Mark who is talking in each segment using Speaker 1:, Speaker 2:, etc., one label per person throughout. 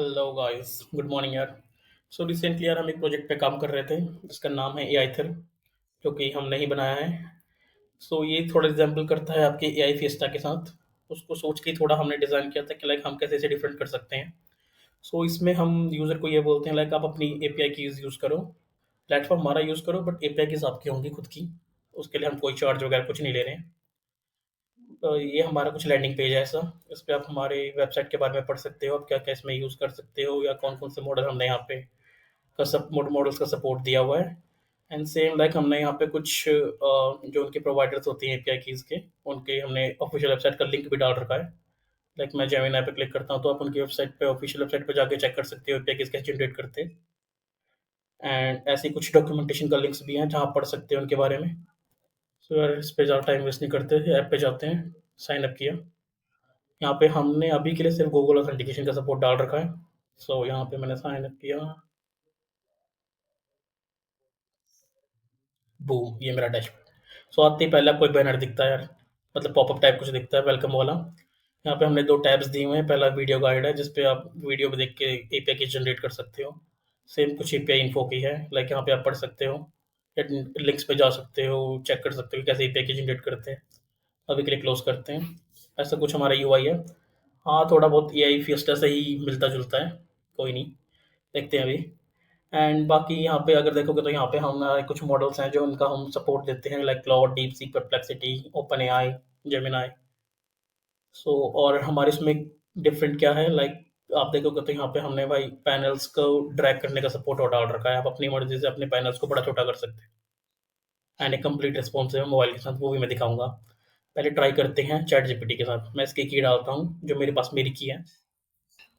Speaker 1: Hello guys, good morning यार। So recently यार हम एक प्रोजेक्ट पे काम कर रहे थे जिसका नाम है एआई थर, जो कि हमने ही बनाया है। सो ये थोड़ा एग्जाम्पल करता है आपके एआई फिएस्टा के साथ। उसको सोच के थोड़ा हमने डिज़ाइन किया था कि लाइक हम कैसे इसे डिफरेंट कर सकते हैं। सो इसमें हम यूज़र को ये बोलते हैं लाइक आप अपनी एपीआई कीज़ यूज़ करो, प्लेटफॉर्म हमारा यूज़ करो, बट एपीआई कीज़ आपकी होंगी खुद की। उसके लिए हम कोई चार्ज वगैरह कुछ नहीं ले रहे हैं। तो ये हमारा कुछ लैंडिंग पेज है ऐसा। इस पे आप हमारे वेबसाइट के बारे में पढ़ सकते हो, आप क्या-क्या इसमें यूज़ कर सकते हो या कौन-कौन से मॉडल हमने यहाँ पे का सब मॉडल्स का सपोर्ट दिया हुआ है। एंड सेम लाइक हमने यहाँ पे कुछ जो उनके प्रोवाइडर्स होती हैं एपीआई कीज़ के, उनके हमने ऑफिशियल वेबसाइट का लिंक भी डाल रखा है। लाइक मैं जेमिनी पे क्लिक करता हूँ तो आप उनकी वेबसाइट पे, ऑफिशियल वेबसाइट पे जाके चेक कर सकते हो एपीआई कीज़ कैसे जनरेट करते हैं। एंड ऐसे ही कुछ डॉक्यूमेंटेशन का लिंक्स भी हैं जहाँ आप पढ़ सकते हो उनके बारे में। सो यार इस पे ज़्यादा टाइम वेस्ट नहीं करते, ऐप पे जाते हैं, साइन अप किया। यहाँ पे हमने अभी के लिए सिर्फ गूगल ऑथेंटिकेशन का सपोर्ट डाल रखा है। सो यहाँ पे मैंने साइन अप किया। बूम, ये मेरा डैशबोर्ड। सो आते ही पहले आपको एक बैनर दिखता है यार, मतलब पॉपअप टाइप कुछ दिखता है वेलकम वाला। यहाँ पे हमने दो टैब्स दिए हुए हैं। पहला वीडियो गाइड है जिसपे आप वीडियो को देख के एपीआई की जनरेट कर सकते हो। सेम कुछ एपीआई इन्फो की है, लाइक यहाँ पे आप पढ़ सकते हो या लिंक्स पे जा सकते हो, चेक कर सकते हो कि कैसे एपीआई की जनरेट करते हैं। अभी के लिए क्लोज करते हैं। ऐसा कुछ हमारा यूआई है। हाँ, थोड़ा बहुत एआई फिएस्टा से ही मिलता जुलता है, कोई नहीं, देखते हैं अभी। एंड बाकी यहाँ पे अगर देखोगे तो यहाँ पे हमारे कुछ मॉडल्स हैं जो उनका हम सपोर्ट देते हैं, like Claude, DeepSeek, Perplexity, OpenAI, Gemini. So और हमारे इसमें डिफरेंट क्या है, लाइक आप देखोगे तो यहाँ पे हमने भाई पैनल्स को ड्रैग करने का सपोर्ट और डाल रखा है। आप अपनी मर्जी से अपने पैनल्स को बड़ा छोटा कर सकते हैं। एंड एक कंप्लीट रिस्पॉन्स है मोबाइल के साथ, वो भी मैं दिखाऊंगा। पहले ट्राई करते हैं चैट जीपीटी के साथ। मैं इसकी की डालता हूँ जो मेरे पास मेरी की है।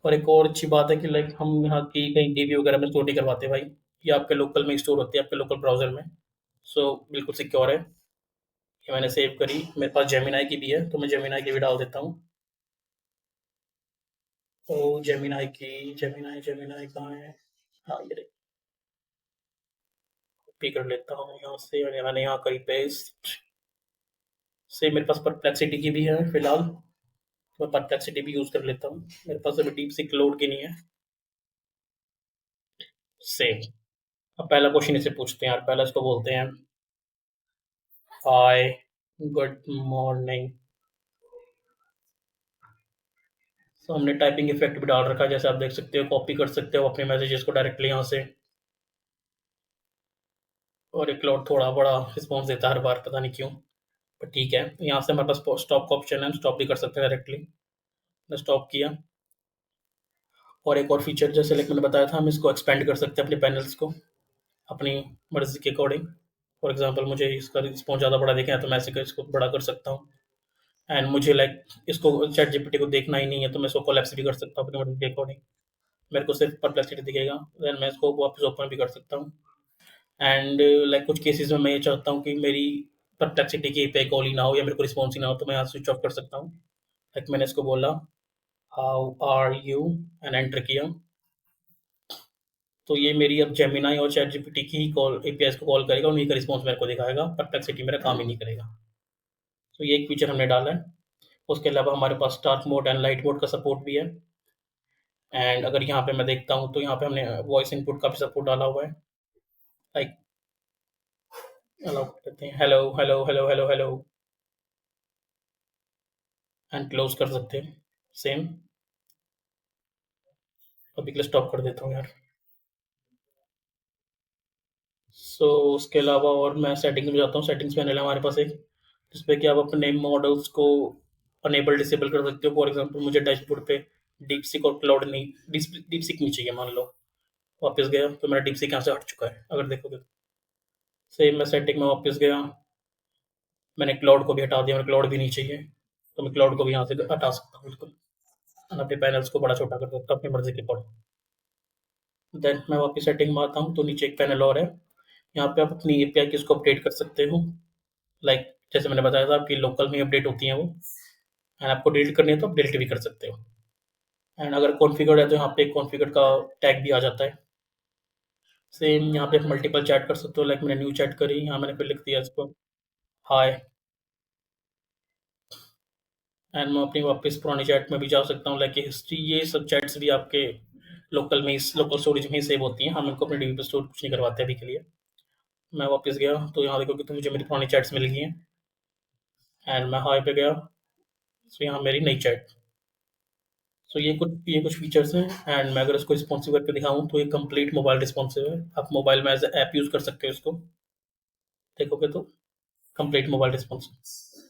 Speaker 1: और एक और अच्छी बात है कि लाइक हम यहाँ की कहीं डीबी वगैरह में स्टोर नहीं करवाते भाई। ये आपके लोकल में स्टोर होती है, आपके लोकल ब्राउज़र में। सो बिल्कुल सिक्योर है। ये मैंने सेव करी, मेरे पास जेमिनी की भी है तो मैं जेमिनी की भी डाल देता हूँ। तो जेमिनी की, जेमिनी कहाँ है? हाँ, ये रही। कॉपी कर लेता हूँ यहाँ से और मैंने यहाँ करी पेस्ट। से मेरे पास परप्लेक्सिटी की भी है फिलहाल, तो मैं परप्लेक्सिटी भी यूज़ कर लेता हूँ। मेरे पास अभी डीप सीक लोड की नहीं है। सेव। अब पहला क्वेश्चन इसे पूछते हैं यार, पहला इसको बोलते हैं हाय, गुड मॉर्निंग। तो हमने टाइपिंग इफेक्ट भी डाल रखा है, जैसे आप देख सकते हो, कॉपी कर सकते हो अपने मैसेजेस को डायरेक्टली यहाँ से। और एक क्लाउड थोड़ा बड़ा रिस्पॉन्स देता है हर बार, पता नहीं क्यों, पर ठीक है। यहाँ से हमारे पास स्टॉप का ऑप्शन है, स्टॉप भी कर सकते हैं डायरेक्टली। मैं स्टॉप किया। और एक और फीचर, जैसे लाइक मैंने बताया था, हम इसको एक्सपेंड कर सकते हैं अपने पैनल्स को अपनी मर्जी के अकॉर्डिंग। फॉर एग्जाम्पल मुझे इसका रिस्पॉन्स ज़्यादा बड़ा दिखे तो मैं इसको बड़ा कर सकता हूँ। एंड मुझे लाइक इसको चैट जीपीटी को देखना ही नहीं है तो मैं इसको कोलैप्स भी कर सकता हूँ अपनी मर्जी के अकॉर्डिंग। मेरे को सिर्फ परप्लेक्सिटी दिखेगा, देन मैं इसको वापस ओपन भी कर सकता हूँ। एंड लाइक कुछ केसेस में मैं ये चाहता हूँ कि मेरी परप्लेक्सिटी की एपीआई कॉल ही ना हो या मेरे को रिस्पॉन्स ही ना हो, तो मैं यहाँ स्विच ऑफ कर सकता हूँ। लाइक मैंने इसको बोला how are you and enter किया, तो ये मेरी अब जेमिनी और चैट जीपीटी की ही कॉल एपीआई को कॉल करेगा और उन्हीं का रिस्पॉन्स मेरे को दिखाएगा, परप्लेक्सिटी मेरा काम ही नहीं करेगा। तो ये एक फीचर हमने डाला है। उसके अलावा हमारे पास dark mode and light mode का सपोर्ट भी है। एंड अगर यहाँ पे मैं देखता हूँ तो यहाँ पे हमने वॉइस इनपुट का भी सपोर्ट डाला हुआ है। लाइक अलाउ कर देते हैं, hello hello hello hello hello, and close कर सकते हैं। सेम। अभी के लिए स्टॉप कर देता हूँ यार। सो उसके अलावा और मैं सेटिंग्स में जाता हूँ। सेटिंग्स पैनल है हमारे पास एक, जिसपे कि आप अपने मॉडल्स को अनेबल डिसेबल कर सकते हो। फॉर एग्जांपल मुझे डैशबोर्ड पे डीप सीक और क्लाउड नहीं, डीप सीक नहीं चाहिए मान लो। वापस गया तो मेरा डीप सीक यहाँ से हट चुका है अगर देखोगे तो। सेम मैं सेटिंग में वापस गया, मैंने क्लाउड को भी हटा दिया, मेरे क्लाउड भी नहीं चाहिए, तो मैं क्लाउड को भी यहाँ से हटा सकता हूँ बिल्कुल। और अपने पैनल्स को बड़ा छोटा कर सकता हूँ अपनी मर्जी के अकॉर्डिंग। देन मैं वापस सेटिंग में आता हूँ तो नीचे एक पैनल और है। यहाँ पे आप अपनी एपीआई की इसको अपडेट कर सकते हो। लाइक जैसे मैंने बताया था आपकी लोकल में अपडेट होती हैं वो। एंड आपको डिलीट करनी है तो आप डिलीट भी कर सकते हो। एंड अगर कॉन्फ़िगर्ड है तो यहाँ पे कॉन्फ़िगर्ड का टैग भी आ जाता है। सेम यहाँ पे आप मल्टीपल चैट कर सकते हो। लाइक मैंने न्यू चैट करी, यहाँ मैंने फिर लिख दिया इसको हाय। एंड मैं अपनी वापस पुरानी चैट में भी जा सकता हूँ, लाइक हिस्ट्री, ये सब चैट्स भी आपके लोकल स्टोरेज में ही सेव होती हैं, हम इनको अपने डीबी पे स्टोर कुछ नहीं करवाते अभी के लिए। मैं वापस गया तो यहाँ देखोगे तो मुझे मेरी पुरानी चैट्स मिल गई हैं, एंड मैं हाई पे गया, सो यहाँ मेरी नई चैट। सो ये कुछ फीचर्स हैं, एंड मैं अगर इसको रिस्पॉन्सिव करके दिखाऊँ तो ये कंप्लीट मोबाइल रिस्पॉन्सिव है। आप मोबाइल में एज़ अ ऐप यूज़ कर सकते हो इसको, देखोगे तो कंप्लीट मोबाइल रिस्पॉन्सिव।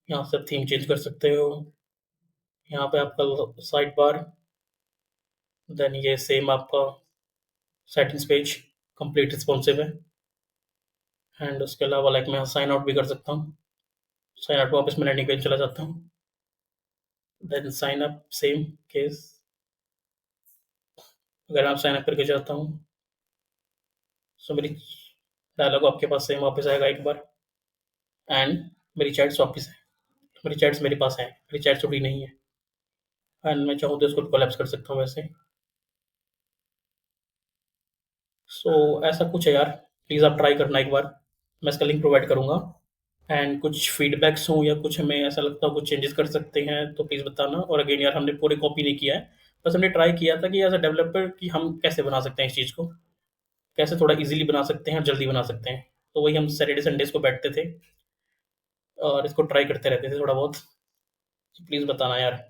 Speaker 1: यहाँ से आप थीम चेंज कर सकते हो, यहाँ पे आपका साइड बार, देन ये सेम आपका सेटिंग्स पेज कंप्लीट रिस्पॉन्सिव है। एंड उसके अलावा लाइक मैं साइन आउट भी कर सकता हूँ, साइन आउट वापस मैं लैंडिंग पेज चला जाता हूँ, then sign up same case. अगर आप साइन अप करके जाता हूँ, सो मेरी डायलॉग आपके पास सेम वापस आएगा एक बार, एंड मेरी चैट्स वापस है, मेरी चैट्स मेरे पास है, मेरी चैट्स उड़ी नहीं है, एंड मैं चाहूँ तो इसको कोलैप्स कर सकता हूँ वैसे। सो ऐसा कुछ है यार, प्लीज़ आप ट्राई करना एक बार, मैं इसका लिंक प्रोवाइड करूँगा। एंड कुछ फीडबैक्स हो या कुछ हमें ऐसा लगता हो कुछ चेंजेस कर सकते हैं तो प्लीज़ बताना। और अगेन यार, हमने पूरे कॉपी नहीं किया है, बस हमने ट्राई किया था कि एज अ डेवलपर कि हम कैसे बना सकते हैं इस चीज़ को, कैसे थोड़ा इजीली बना सकते हैं और जल्दी बना सकते हैं। तो वही हम सैटरडे संडेज को बैठते थे और इसको ट्राई करते रहते थे थोड़ा बहुत। प्लीज़ बताना यार।